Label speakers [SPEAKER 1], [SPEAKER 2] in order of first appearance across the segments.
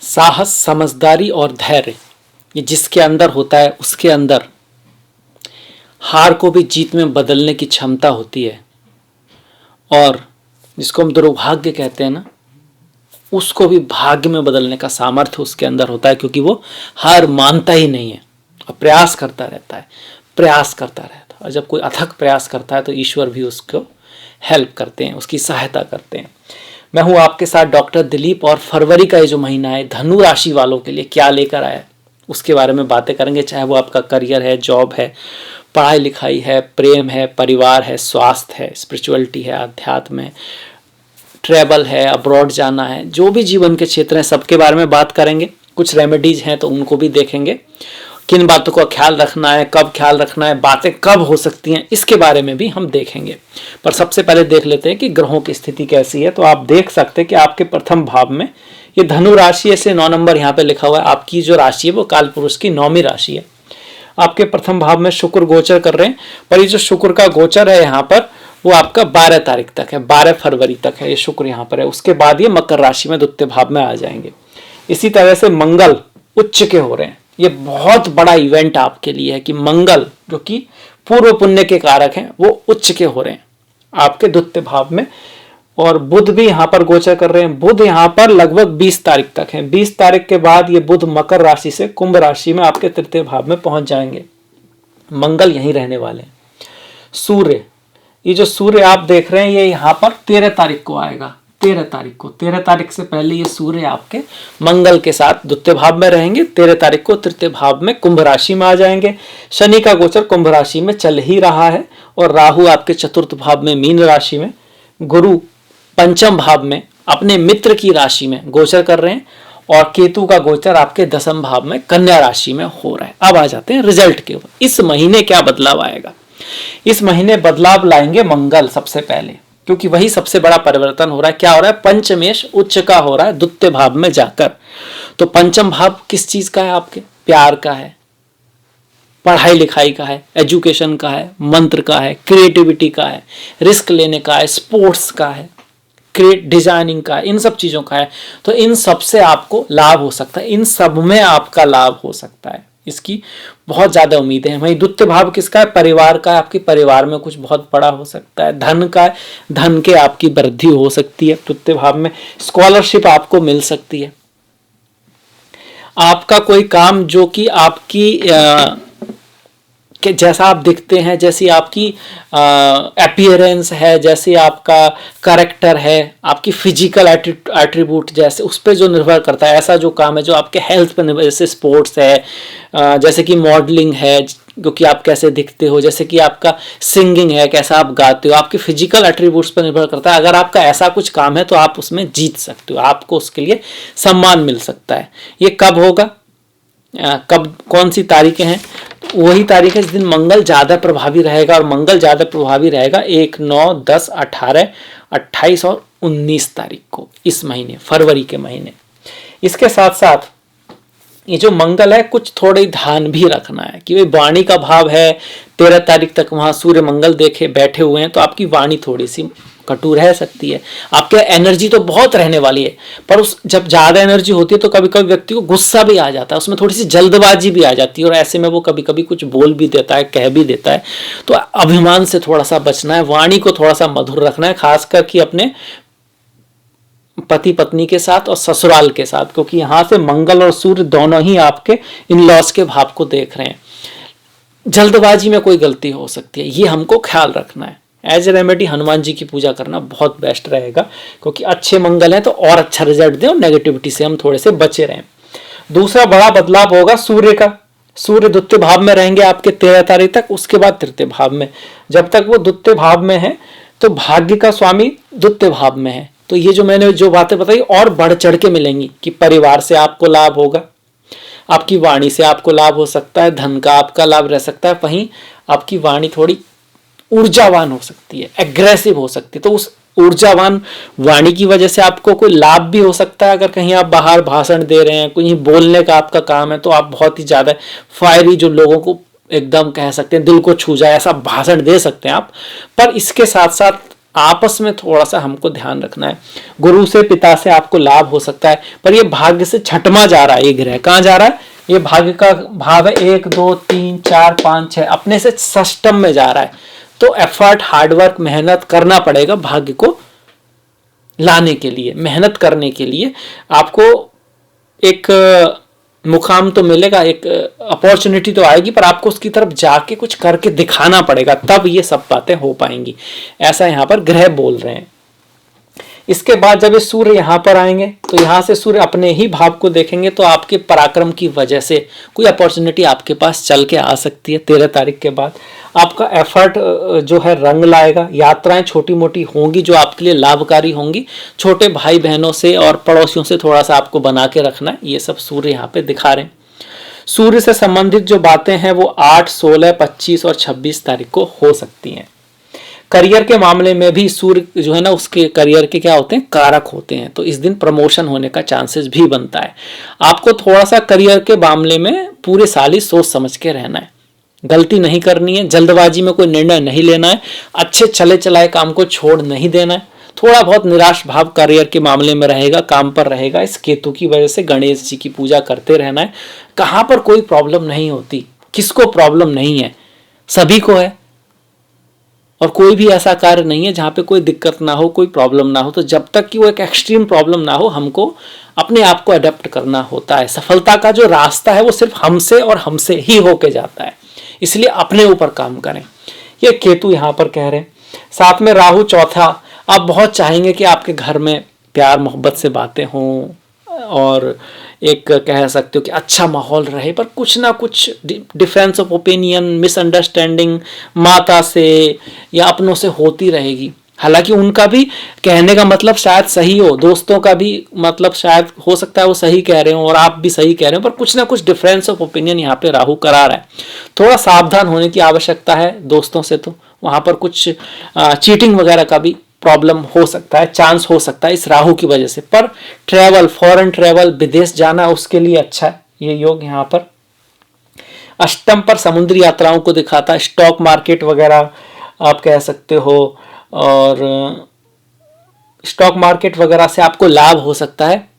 [SPEAKER 1] साहस, समझदारी और धैर्य, ये जिसके अंदर होता है उसके अंदर हार को भी जीत में बदलने की क्षमता होती है। और जिसको हम दुर्भाग्य कहते हैं ना, उसको भी भाग्य में बदलने का सामर्थ्य उसके अंदर होता है, क्योंकि वो हार मानता ही नहीं है और प्रयास करता रहता है, प्रयास करता रहता है। और जब कोई अथक प्रयास करता है तो ईश्वर भी उसको हेल्प करते हैं, उसकी सहायता करते हैं। मैं हूँ आपके साथ डॉक्टर दिलीप, और फरवरी का ये जो महीना है धनु राशि वालों के लिए क्या लेकर आया उसके बारे में बातें करेंगे। चाहे वो आपका करियर है, जॉब है, पढ़ाई लिखाई है, प्रेम है, परिवार है, स्वास्थ्य है, स्पिरिचुअलिटी है, अध्यात्म है, ट्रैवल है, अब्रॉड जाना है, जो भी जीवन के क्षेत्र हैं सबके बारे में बात करेंगे। कुछ रेमेडीज हैं तो उनको भी देखेंगे, किन बातों का ख्याल रखना है, कब ख्याल रखना है, बातें कब हो सकती हैं, इसके बारे में भी हम देखेंगे। पर सबसे पहले देख लेते हैं कि ग्रहों की स्थिति कैसी है। तो आप देख सकते हैं कि आपके प्रथम भाव में ये धनु राशि है, से 9 नंबर यहाँ पे लिखा हुआ है। आपकी जो राशि है वो काल पुरुष की 9वीं राशि है। आपके प्रथम भाव में शुक्र गोचर कर रहे हैं, पर ये जो शुक्र का गोचर है यहाँ पर वो आपका 12 तारीख तक है, 12 फरवरी तक है ये शुक्र यहाँ पर है। उसके बाद ये मकर राशि में द्वितीय भाव में आ जाएंगे। इसी तरह से मंगल उच्च के हो रहे हैं। ये बहुत बड़ा इवेंट आपके लिए है कि मंगल जो कि पूर्व पुण्य के कारक हैं वो उच्च के हो रहे हैं आपके द्वितीय भाव में। और बुध भी यहाँ पर गोचर कर रहे हैं। बुध यहाँ पर लगभग 20 तारीख तक है। 20 तारीख के बाद ये बुध मकर राशि से कुंभ राशि में आपके तृतीय भाव में पहुंच जाएंगे। मंगल यहीं रहने वाले हैं। सूर्य, ये जो सूर्य आप देख रहे हैं ये यहाँ पर 13 तारीख को आएगा। 13 तारीख को, 13 तारीख से पहले ये सूर्य आपके मंगल के साथ द्वितीय भाव में रहेंगे। 13 तारीख को तृतीय भाव में कुंभ राशि में आ जाएंगे। शनि का गोचर कुंभ राशि में चल ही रहा है, और राहु आपके चतुर्थ भाव में मीन राशि में, गुरु पंचम भाव में अपने मित्र की राशि में गोचर कर रहे हैं, और केतु का गोचर आपके दसम भाव में कन्या राशि में हो रहा है। अब आ जाते हैं रिजल्ट के ऊपर। इस महीने क्या बदलाव आएगा? इस महीने बदलाव लाएंगे मंगल सबसे पहले, क्योंकि वही सबसे बड़ा परिवर्तन हो रहा है। क्या हो रहा है? पंचमेश उच्च का हो रहा है द्वितीय भाव में जाकर। तो पंचम भाव किस चीज का है? आपके प्यार का है, पढ़ाई लिखाई का है, एजुकेशन का है, मंत्र का है, क्रिएटिविटी का है, रिस्क लेने का है, स्पोर्ट्स का है, क्रिएट डिजाइनिंग का है, इन सब चीजों का है। तो इन सब से आपको लाभ हो सकता है, इन सब में आपका लाभ हो सकता है, इसकी बहुत ज्यादा उम्मीद है। वही द्वितीय भाव किसका है? परिवार का है। आपके परिवार में कुछ बहुत बड़ा हो सकता है। धन का है, धन के आपकी वृद्धि हो सकती है द्वितीय भाव में। स्कॉलरशिप आपको मिल सकती है। आपका कोई काम जो कि आपकी कि जैसा आप दिखते हैं, जैसी आपकी अपीयरेंस है, जैसे आपका कैरेक्टर है, आपकी फिजिकल एट्रीब्यूट जैसे, उस पर जो निर्भर करता है। ऐसा जो काम है जो आपके हेल्थ पर निर्भर, जैसे स्पोर्ट्स है, जैसे कि मॉडलिंग है, क्योंकि आप कैसे दिखते हो, जैसे कि आपका सिंगिंग है, कैसा आप गाते हो, आपके फिजिकल एट्रीब्यूट्स पर निर्भर करता है। अगर आपका ऐसा कुछ काम है तो आप उसमें जीत सकते हो, आपको उसके लिए सम्मान मिल सकता है। ये कब होगा? कब, कौन सी तारीखें हैं? वही तारीख है जिस दिन मंगल ज्यादा प्रभावी रहेगा। और मंगल ज्यादा प्रभावी रहेगा 1, 9, 10, 18, 28 और 19 तारीख को, इस महीने, फरवरी के महीने। इसके साथ साथ ये जो मंगल है, कुछ थोड़ी ध्यान भी रखना है कि वाणी का भाव है। 13 तारीख तक वहां सूर्य मंगल देखे बैठे हुए हैं, तो आपकी वाणी थोड़ी सी कटु रह सकती है। आपके एनर्जी तो बहुत रहने वाली है, पर उस जब ज्यादा एनर्जी होती है तो कभी कभी व्यक्ति को गुस्सा भी आ जाता है, उसमें थोड़ी सी जल्दबाजी भी आ जाती है, और ऐसे में वो कभी कभी कुछ बोल भी देता है, कह भी देता है। तो अभिमान से थोड़ा सा बचना है, वाणी को थोड़ा सा मधुर रखना है, खासकर कि अपने पति पत्नी के साथ और ससुराल के साथ, क्योंकि यहां से मंगल और सूर्य दोनों ही आपके इन लॉस के भाव को देख रहे हैं। जल्दबाजी में कोई गलती हो सकती है, ये हमको ख्याल रखना है। As a remedy Hanuman ji की पूजा करना बहुत बेस्ट रहेगा, क्योंकि अच्छे मंगल हैं तो और अच्छा रिजल्ट दें, और नेगेटिविटी से हम थोड़े से बचे रहें। दूसरा बड़ा बदलाव होगा सूर्य का। सूर्य द्वितीय भाव में रहेंगे आपके 13 तारीख तक, उसके बाद तृतीय भाव में। जब तक वो द्वितीय भाव में है तो भाग्य का स्वामी द्वितीय भाव में है। तो ये जो मैंने जो बातें बताई और बढ़ चढ़ के मिलेंगी कि परिवार से आपको लाभ होगा, आपकी वाणी से आपको लाभ हो सकता है, धन का आपका लाभ रह सकता है। वहीं आपकी वाणी थोड़ी ऊर्जावान हो सकती है, एग्रेसिव हो सकती है, तो उस ऊर्जावान वाणी की वजह से आपको कोई लाभ भी हो सकता है। अगर कहीं आप बाहर भाषण दे रहे हैं, कहीं बोलने का आपका काम है, तो आप बहुत ही ज्यादा फायरी, जो लोगों को एकदम कह सकते हैं दिल को छू जाए, ऐसा भाषण दे सकते हैं आप। पर इसके साथ साथ आपस में थोड़ा सा हमको ध्यान रखना है। गुरु से, पिता से आपको लाभ हो सकता है, पर ये भाग्य से छठवां जा रहा है। ये ग्रह कहाँ जा रहा है? ये भाग्य का भाव है 1 2 3 4 5 6, अपने से षष्टम में जा रहा है। तो एफर्ट, हार्डवर्क, मेहनत करना पड़ेगा भाग्य को लाने के लिए। मेहनत करने के लिए आपको एक मुकाम तो मिलेगा, एक अपॉर्चुनिटी तो आएगी, पर आपको उसकी तरफ जाके कुछ करके दिखाना पड़ेगा, तब ये सब बातें हो पाएंगी। ऐसा यहाँ पर ग्रह बोल रहे हैं। इसके बाद जब ये सूर्य यहाँ पर आएंगे तो यहाँ से सूर्य अपने ही भाव को देखेंगे, तो आपके पराक्रम की वजह से कोई अपॉर्चुनिटी आपके पास चल के आ सकती है। 13 तारीख के बाद आपका एफर्ट जो है रंग लाएगा। यात्राएं छोटी मोटी होंगी जो आपके लिए लाभकारी होंगी। छोटे भाई बहनों से और पड़ोसियों से थोड़ा सा आपको बना के रखना है। ये सब सूर्य यहाँ पे दिखा रहे हैं। सूर्य से संबंधित जो बातें हैं वो 8, 16, 25 और 26 तारीख को हो सकती हैं। करियर के मामले में भी सूर्य जो है ना, उसके करियर के क्या होते हैं? कारक होते हैं। तो इस दिन प्रमोशन होने का चांसेस भी बनता है। आपको थोड़ा सा करियर के मामले में पूरे साल ही सोच समझ के रहना है, गलती नहीं करनी है, जल्दबाजी में कोई निर्णय नहीं लेना है, अच्छे चले चलाए काम को छोड़ नहीं देना है। थोड़ा बहुत निराश भाव करियर के मामले में रहेगा, काम पर रहेगा। इस केतु की वजह से गणेश जी की पूजा करते रहना है। कहाँ पर कोई प्रॉब्लम नहीं होती, किसको प्रॉब्लम नहीं है? सभी को है। और कोई भी ऐसा कार्य नहीं है जहाँ पे कोई दिक्कत ना हो, कोई प्रॉब्लम ना हो। तो जब तक कि वो एक एक्सट्रीम प्रॉब्लम ना हो, हमको अपने आप को अडेप्ट करना होता है। सफलता का जो रास्ता है वो सिर्फ हमसे और हमसे ही होके जाता है, इसलिए अपने ऊपर काम करें। ये केतु यहाँ पर कह रहे हैं। साथ में राहु चौथा। आप बहुत चाहेंगे कि आपके घर में प्यार मोहब्बत से बातें हों और एक कह सकते हो कि अच्छा माहौल रहे, पर कुछ ना कुछ डिफरेंस ऑफ ओपिनियन, मिसअंडरस्टैंडिंग माता से या अपनों से होती रहेगी। हालांकि उनका भी कहने का मतलब शायद सही हो, दोस्तों का भी मतलब शायद हो सकता है वो सही कह रहे हो और आप भी सही कह रहे हो, पर कुछ ना कुछ डिफरेंस ऑफ ओपिनियन यहाँ पे राहु करा रहा है। थोड़ा सावधान होने की आवश्यकता है दोस्तों से। तो वहाँ पर कुछ चीटिंग वगैरह का भी प्रॉब्लम हो सकता है, चांस हो सकता है इस राहु की वजह से। पर ट्रैवल, फॉरेन ट्रैवल, विदेश जाना उसके लिए अच्छा है ये योग यहाँ पर। अष्टम पर समुद्री यात्राओं को दिखाता है, स्टॉक मार्केट वगैरह आप कह सकते हो, और स्टॉक मार्केट वगैरह से आपको लाभ हो सकता है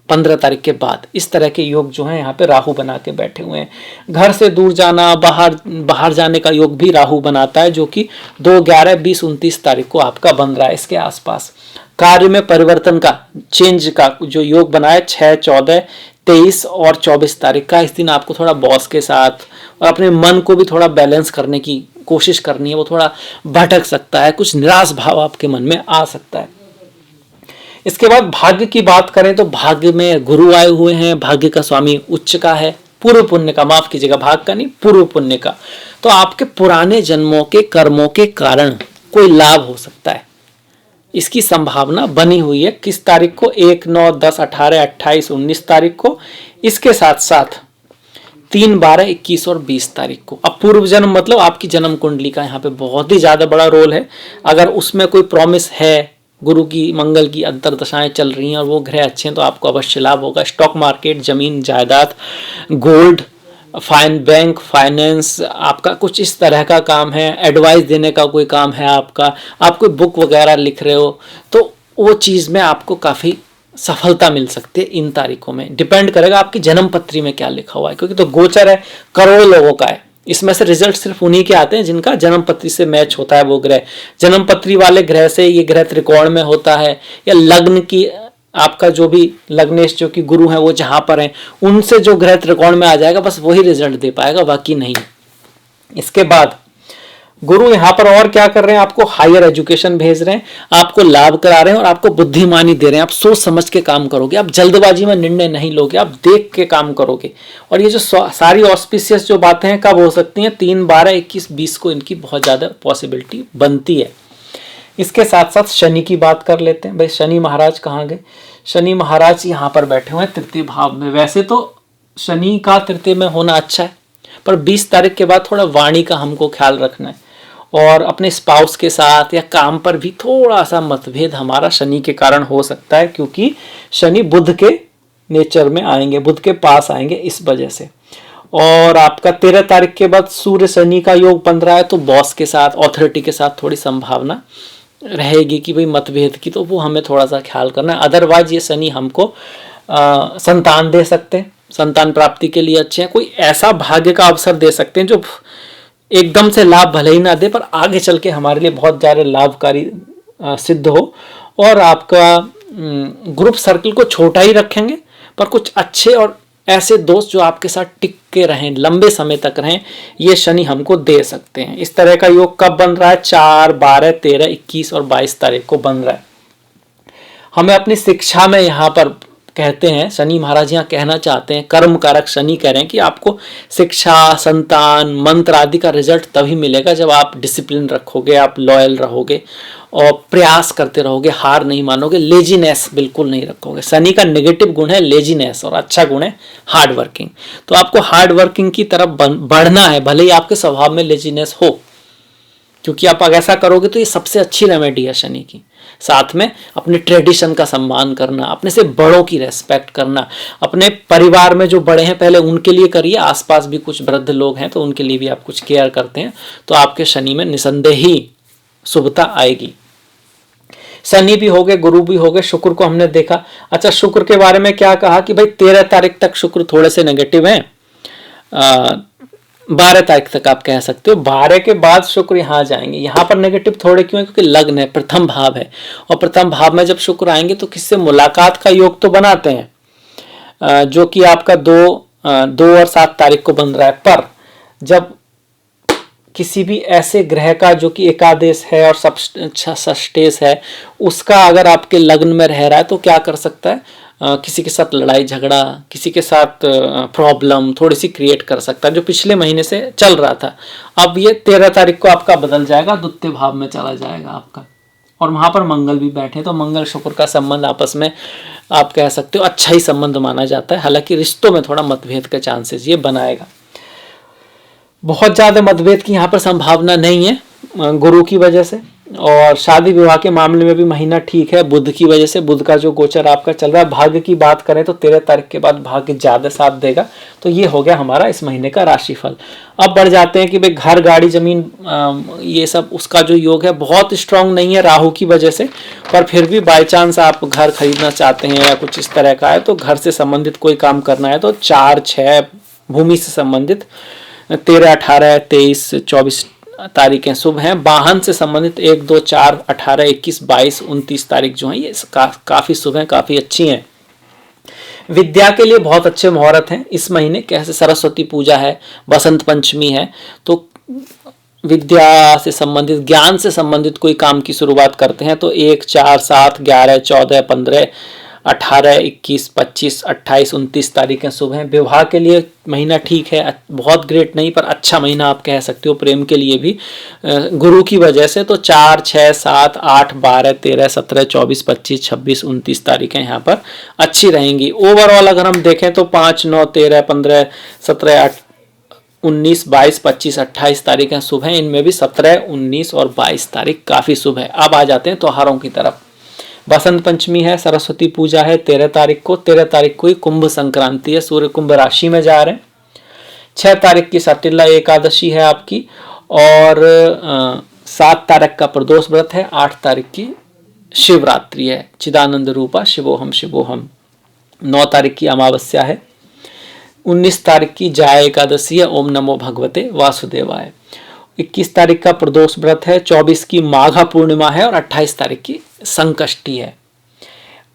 [SPEAKER 1] 15 तारीख के बाद। इस तरह के योग जो है यहाँ पे राहु बना के बैठे हुए हैं। घर से दूर जाना, बाहर जाने का योग भी राहु बनाता है, जो कि 2, 11, 20, 29 तारीख को आपका बन रहा है इसके आसपास। कार्य में परिवर्तन का, चेंज का जो योग बना है 6, 14, 23 और 24 तारीख का। इस दिन आपको थोड़ा बॉस के साथ और अपने मन को भी थोड़ा बैलेंस करने की कोशिश करनी है। वो थोड़ा भटक सकता है, कुछ निराश भाव आपके मन में आ सकता है। इसके बाद भाग्य की बात करें तो भाग्य में गुरु आए हुए हैं। भाग्य का स्वामी उच्च का है, पूर्व पुण्य का, माफ कीजिएगा, भाग का नहीं, पूर्व पुण्य का। तो आपके पुराने जन्मों के कर्मों के कारण कोई लाभ हो सकता है, इसकी संभावना बनी हुई है। किस तारीख को? 1, 9, 10, 18, 28, 19 तारीख को। इसके साथ साथ 3, 12, 21 और 20 तारीख को। अब पूर्व जन्म मतलब आपकी जन्म कुंडली का यहाँ पे बहुत ही ज्यादा बड़ा रोल है। अगर उसमें कोई प्रॉमिस है, गुरु की, मंगल की अंतरदशाएं चल रही हैं और वो ग्रह अच्छे हैं, तो आपको अवश्य लाभ होगा। स्टॉक मार्केट, जमीन जायदाद, गोल्ड, बैंक, फाइनेंस, आपका कुछ इस तरह का काम है, एडवाइस देने का कोई काम है आपका, आप कोई बुक वगैरह लिख रहे हो, तो वो चीज़ में आपको काफ़ी सफलता मिल सकती है इन तारीखों में। डिपेंड करेगा आपकी जन्म पत्री में क्या लिखा हुआ है, क्योंकि तो गोचर है, करोड़ों लोगों का है। इसमें से रिजल्ट सिर्फ उन्हीं के आते हैं जिनका जन्म पत्री से मैच होता है वो ग्रह। जन्म पत्री वाले ग्रह से ये ग्रह त्रिकोण में होता है, या लग्न की, आपका जो भी लग्नेश जो कि गुरु है वो जहां पर है, उनसे जो ग्रह त्रिकोण में आ जाएगा बस वही रिजल्ट दे पाएगा, बाकी नहीं। इसके बाद गुरु यहाँ पर और क्या कर रहे हैं? आपको हायर एजुकेशन भेज रहे हैं, आपको लाभ करा रहे हैं और आपको बुद्धिमानी दे रहे हैं। आप सोच समझ के काम करोगे, आप जल्दबाजी में निर्णय नहीं लोगे, आप देख के काम करोगे। और ये जो सारी ऑस्पिशियस जो बातें हैं कब हो सकती हैं? 3, 12, 21, 20 को इनकी बहुत ज़्यादा पॉसिबिलिटी बनती है। इसके साथ साथ शनि की बात कर लेते हैं। भाई शनि महाराज कहाँ गए? शनि महाराज यहाँ पर बैठे हुए हैं तृतीय भाव में। वैसे तो शनि का तृतीय में होना अच्छा है, पर 20 तारीख के बाद थोड़ा वाणी का हमको ख्याल रखना है, और अपने स्पाउस के साथ या काम पर भी थोड़ा सा मतभेद हमारा शनि के कारण हो सकता है, क्योंकि शनि बुध के नेचर में आएंगे, बुध के पास आएंगे इस वजह से। और आपका 13 तारीख के बाद सूर्य शनि का योग बन रहा है, तो बॉस के साथ, ऑथोरिटी के साथ थोड़ी संभावना रहेगी कि भाई मतभेद की, तो वो हमें थोड़ा सा ख्याल करना है। अदरवाइज ये शनि हमको संतान दे सकते हैं, संतान प्राप्ति के लिए अच्छे हैं। कोई ऐसा भाग्य का अवसर दे सकते हैं जो एकदम से लाभ भले ही ना दे, पर आगे चल के हमारे लिए बहुत ज़्यादा लाभकारी सिद्ध हो। और आपका ग्रुप सर्कल को छोटा ही रखेंगे, पर कुछ अच्छे और ऐसे दोस्त जो आपके साथ टिक के रहें, लंबे समय तक रहें, ये शनि हमको दे सकते हैं। इस तरह का योग कब बन रहा है? 4, 12, 13, 21 और 22 तारीख को बन रहा है। हमें अपनी शिक्षा में यहाँ पर कहते हैं, शनि महाराज यहाँ कहना चाहते हैं, कर्म कारक शनि कह रहे हैं कि आपको शिक्षा, संतान, मंत्र आदि का रिजल्ट तभी मिलेगा जब आप डिसिप्लिन रखोगे, आप लॉयल रहोगे और प्रयास करते रहोगे, हार नहीं मानोगे, लेजीनेस बिल्कुल नहीं रखोगे। शनि का नेगेटिव गुण है लेजीनेस और अच्छा गुण है हार्ड वर्किंग। तो आपको हार्ड वर्किंग की तरफ बढ़ना है, भले ही आपके स्वभाव में लेजीनेस हो, क्योंकि आप अगर ऐसा करोगे तो ये सबसे अच्छी रेमेडी है शनि की। साथ में अपने ट्रेडिशन का सम्मान करना, अपने से बड़ों की रेस्पेक्ट करना, अपने परिवार में जो बड़े हैं पहले उनके लिए करिए, आसपास भी कुछ वृद्ध लोग हैं तो उनके लिए भी आप कुछ केयर करते हैं तो आपके शनि में निसंदेह ही शुभता आएगी। शनि भी हो गए, गुरु भी हो गए, शुक्र को हमने देखा। अच्छा, शुक्र के बारे में क्या कहा कि भाई 13 तारीख तक शुक्र थोड़े से नेगेटिव हैं, 12 तारीख तक आप कह सकते हो। 12 के बाद शुक्र यहाँ जाएंगे। यहाँ पर नेगेटिव थोड़े क्यों है? क्योंकि लग्न है, प्रथम भाव है, और प्रथम भाव में जब शुक्र आएंगे तो किससे मुलाकात का योग तो बनाते हैं, जो कि आपका 2 और 7 तारीख को बन रहा है। पर जब किसी भी ऐसे ग्रह का जो कि एकादश है और षष्ठेश है, उसका अगर आपके लग्न में रह रहा है तो क्या कर सकता है? किसी के साथ लड़ाई झगड़ा, किसी के साथ प्रॉब्लम थोड़ी सी क्रिएट कर सकता है, जो पिछले महीने से चल रहा था। अब ये 13 तारीख को आपका बदल जाएगा, द्वितीय भाव में चला जाएगा आपका, और वहां पर मंगल भी बैठे, तो मंगल शुक्र का संबंध आपस में आप कह सकते हो अच्छा ही संबंध माना जाता है। हालांकि रिश्तों में थोड़ा मतभेद के चांसेस ये बनाएगा। बहुत ज़्यादा मतभेद की यहाँ पर संभावना नहीं है गुरु की वजह से, और शादी विवाह के मामले में भी महीना ठीक है बुध की वजह से। बुध का जो गोचर आपका चल रहा है, भाग्य की बात करें तो 13 तारीख के बाद भाग्य ज़्यादा साथ देगा। तो ये हो गया हमारा इस महीने का राशिफल। अब बढ़ जाते हैं कि भाई घर, गाड़ी, जमीन, ये सब उसका जो योग है बहुत स्ट्रांग नहीं है राहु की वजह से, पर फिर भी बाई चांस आप घर खरीदना चाहते हैं या कुछ इस तरह का है, तो घर से संबंधित कोई काम करना है तो 4, 6 भूमि से संबंधित 13, 18, 23, 24 तारीखें शुभ हैं। वाहन से संबंधित 1, 2, 4, 18, 21, 22, 29 तारीख जो है ये काफी शुभ हैं, काफी अच्छी हैं। विद्या के लिए बहुत अच्छे मुहूर्त हैं इस महीने। कैसे? सरस्वती पूजा है, बसंत पंचमी है, तो विद्या से संबंधित, ज्ञान से संबंधित कोई काम की शुरुआत करते हैं तो 1, 4, 7, 11, 14, 15, 18, 21, 25, 28, 29 तारीखें शुभ हैं। विवाह के लिए महीना ठीक है, बहुत ग्रेट नहीं पर अच्छा महीना आप कह सकते हो। प्रेम के लिए भी गुरु की वजह से तो 4, 6, 7, 8, 12, 13, 17, 24, 25, 26, 29 तारीखें यहाँ पर अच्छी रहेंगी। ओवरऑल अगर हम देखें तो 5, 9, 13, 15, 17, 8, 19, 22, 25, 28 तारीखें शुभ हैं। इनमें भी 17, 19 और 22 तारीख काफ़ी शुभ है। अब आ जाते हैं त्योहारों की तरफ। बसंत पंचमी है, सरस्वती पूजा है 13 तारीख को। 13 तारीख को ही कुंभ संक्रांति है, सूर्य कुंभ राशि में जा रहे हैं। 6 तारीख की सटिला एकादशी है आपकी, और 7 तारीख का प्रदोष व्रत है। 8 तारीख की शिवरात्रि है, चिदानंद रूपा शिवोहम शिवोहम। 9 तारीख की अमावस्या है। 19 तारीख की जाय एकादशी है, ओम नमो भगवते वासुदेवाय। 21 तारीख का प्रदोष व्रत है, 24 की माघा पूर्णिमा है, और 28 तारीख की संकष्टी है।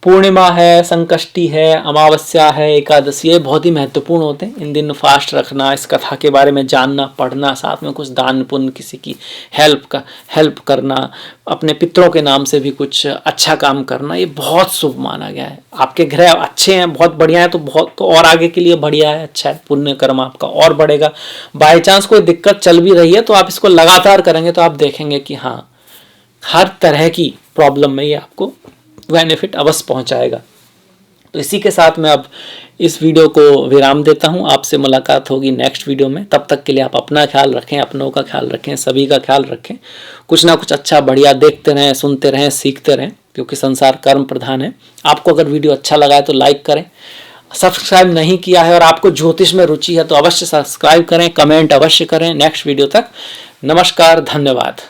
[SPEAKER 1] पूर्णिमा है, संकष्टी है, अमावस्या है, एकादशी है, बहुत ही महत्वपूर्ण होते हैं। इन दिन फास्ट रखना, इस कथा के बारे में जानना, पढ़ना, साथ में कुछ दान पुण्य, किसी की हेल्प करना, अपने पितरों के नाम से भी कुछ अच्छा काम करना, ये बहुत शुभ माना गया है। आपके ग्रह अच्छे हैं, बहुत बढ़िया है, तो और आगे के लिए बढ़िया है, अच्छा है, पुण्य कर्म आपका और बढ़ेगा। बाई चांस कोई दिक्कत चल भी रही है तो आप इसको लगातार करेंगे तो आप देखेंगे कि हाँ, हर तरह की प्रॉब्लम में ये आपको बेनिफिट अवश्य पहुंचाएगा। तो इसी के साथ मैं अब इस वीडियो को विराम देता हूं। आपसे मुलाकात होगी नेक्स्ट वीडियो में। तब तक के लिए आप अपना ख्याल रखें, अपनों का ख्याल रखें, सभी का ख्याल रखें। कुछ ना कुछ अच्छा बढ़िया देखते रहें, सुनते रहें, सीखते रहें, क्योंकि संसार कर्म प्रधान है। आपको अगर वीडियो अच्छा लगा है तो लाइक करें, सब्सक्राइब नहीं किया है और आपको ज्योतिष में रुचि है तो अवश्य सब्सक्राइब करें, कमेंट अवश्य करें। नेक्स्ट वीडियो तक नमस्कार, धन्यवाद।